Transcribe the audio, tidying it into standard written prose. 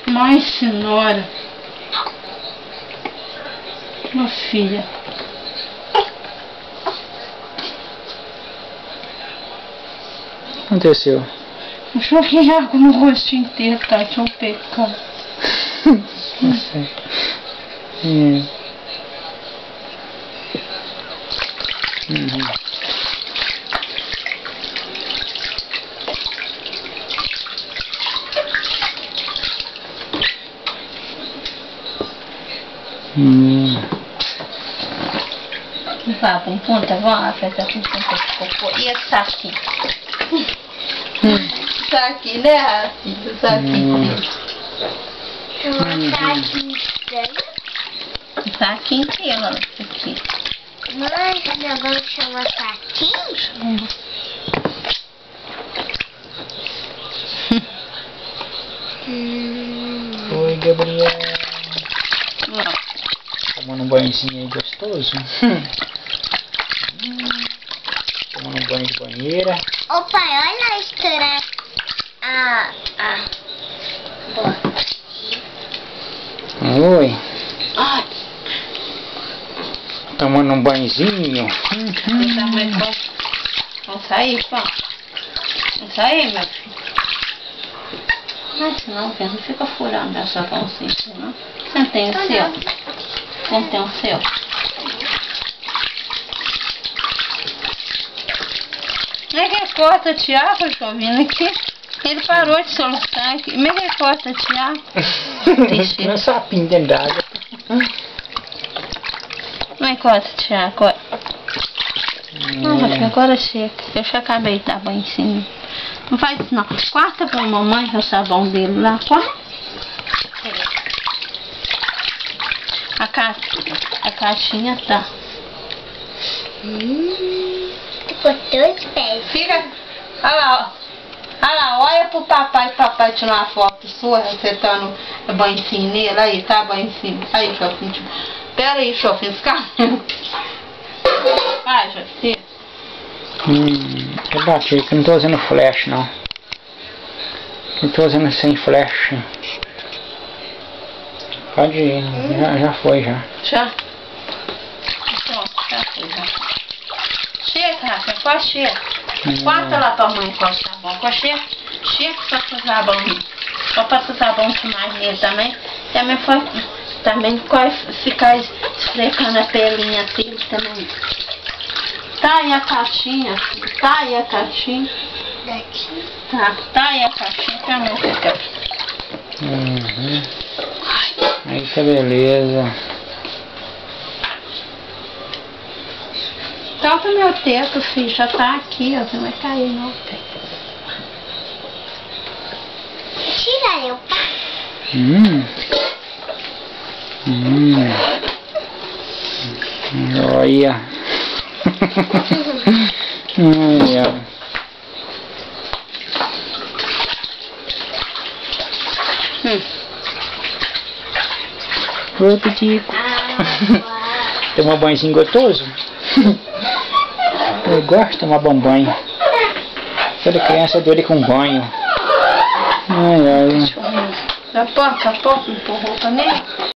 Mãe senhora. Minha filha. O que aconteceu? Eu joguei água no rosto inteiro, tá? Tinha um pecado. Não sei. Vá, põe ponta, vá, aperta com ponta de cocô. E esse saquinho? Saquinho, né, Raci? Saquinho. Saquinho inteiro, olha isso aqui. Mãe, esse negócio chama saquinho? Oi, Gabriel. Tomando um banhozinho aí gostoso. Tomando um banho de banheira. Ô pai, olha a história. Oi. Ai. Tomando um banhozinho. Vamos sair, pô. Vamos sair, meu filho. Mas não, filho, não fica furando essa bolsinha, não. Você não tem o seu? Você não tem o seu? Como é que corta, Tiago? Eu tô vindo aqui. Ele parou de soluçar aqui. Como é que corta, Tiago? Não é sapinho dentro d'água. Como é que corta, Tiago? Não, agora chega. Eu já acabei de dar banho em cima. Não faz isso não. Corta pra mamãe o sabão dele lá. Corta. A caixinha tá. Ficou 2 pés. Fica. Olha lá, ó. Olha lá, olha pro papai. Papai tirar uma foto sua, você tá no banhozinho nele. Aí, tá banhozinho. Aí, Chofinho. Pera aí, Chofinho. Fica. Vai, Chofinho. Eu bati aqui, não tô usando flash não. Não tô usando sem flash. Pode ir, já foi já. Já? Pronto, já foi já. Chega, Rafa, pode chega. Corta lá pra mãe com o sabão. Chega só com o sabão. Só passa o sabão demais nele também. Também pode ficar esfregando a pelinha dele também. Tá aí a caixinha, tá aí a caixinha. Daqui. Tá aí a caixinha pra mim ficar. Aí que beleza. Toca meu teto, filho, já tá aqui, ó, você não vai cair não. Tira eu, pai. Olha. Olha. Oi, Pitico. Tomar banhozinho gostoso? Eu gosto de tomar banho. Toda criança é doida com banho. Ai, ai. Tá pouco, empurrou também?